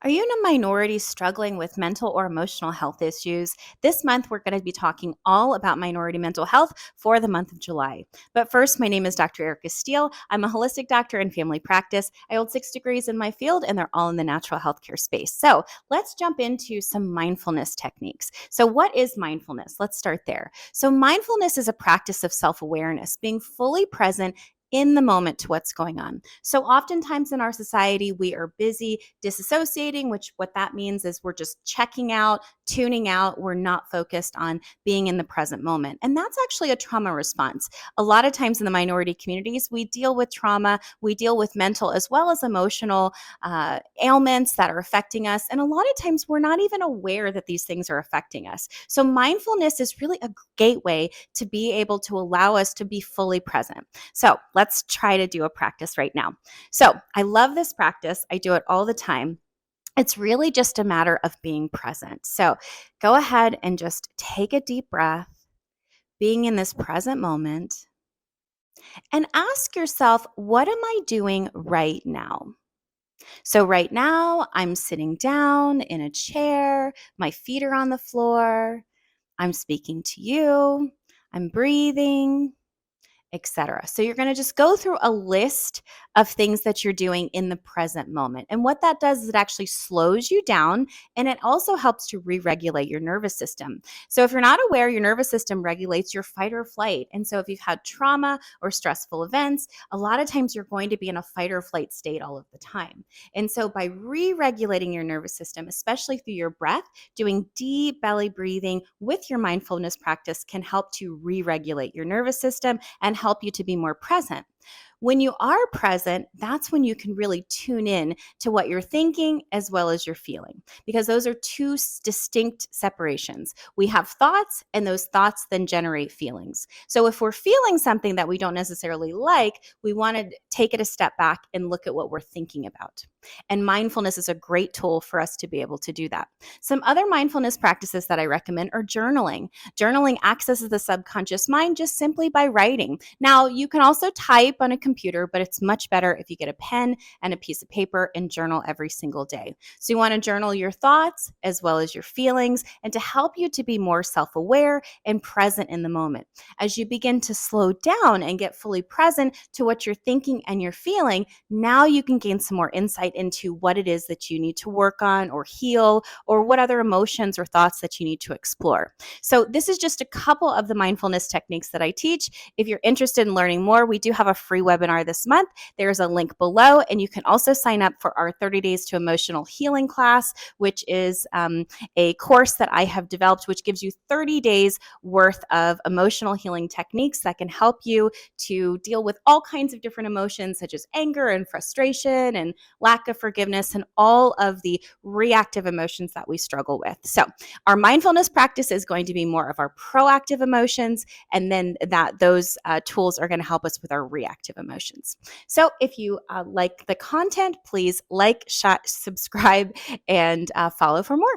Are you in a minority struggling with mental or emotional health issues? This month, we're going to be talking all about minority mental health for the month of July. But first, my name is Dr. Erica Steele. I'm a holistic doctor in family practice. I hold 6 degrees in my field, and they're all in the natural healthcare space. So let's jump into some mindfulness techniques. So, what is mindfulness? Let's start there. So, mindfulness is a practice of self awareness, being fully present in the moment to what's going on. So oftentimes in our society, we are busy disassociating, which what that means is we're just checking out, tuning out. We're not focused on being in the present moment. And that's actually a trauma response. A lot of times in the minority communities, we deal with trauma, we deal with mental as well as emotional ailments that are affecting us. And a lot of times we're not even aware that these things are affecting us. So mindfulness is really a gateway to be able to allow us to be fully present. So let's try to do a practice right now. So I love this practice. I do it all the time. It's really just a matter of being present. So go ahead and just take a deep breath, being in this present moment, and ask yourself, what am I doing right now? So right now, I'm sitting down in a chair, my feet are on the floor, I'm speaking to you, I'm breathing, etc. So you're going to just go through a list of things that you're doing in the present moment. And what that does is it actually slows you down, and it also helps to re-regulate your nervous system. So if you're not aware, your nervous system regulates your fight or flight. And so if you've had trauma or stressful events, a lot of times you're going to be in a fight or flight state all of the time. And so by re-regulating your nervous system, especially through your breath, doing deep belly breathing with your mindfulness practice can help to re-regulate your nervous system and help you to be more present. When you are present, that's when you can really tune in to what you're thinking as well as you're feeling, because those are two distinct separations. We have thoughts, and those thoughts then generate feelings. So if we're feeling something that we don't necessarily like, we want to take it a step back and look at what we're thinking about. And mindfulness is a great tool for us to be able to do that. Some other mindfulness practices that I recommend are journaling. Journaling accesses the subconscious mind just simply by writing. Now, you can also type on a computer, but it's much better if you get a pen and a piece of paper and journal every single day. So you want to journal your thoughts as well as your feelings, and to help you to be more self-aware and present in the moment. As you begin to slow down and get fully present to what you're thinking and you're feeling, now you can gain some more insight into what it is that you need to work on or heal, or what other emotions or thoughts that you need to explore. So this is just a couple of the mindfulness techniques that I teach. If you're interested in learning more, we do have a free webinar this month. There's a link below, and you can also sign up for our 30 Days to Emotional Healing class, which is a course that I have developed, which gives you 30 days worth of emotional healing techniques that can help you to deal with all kinds of different emotions, such as anger and frustration and lack of forgiveness and all of the reactive emotions that we struggle with. So our mindfulness practice is going to be more of our proactive emotions, and then those tools are going to help us with our reactive emotions. So if you like the content, please like, subscribe, and follow for more.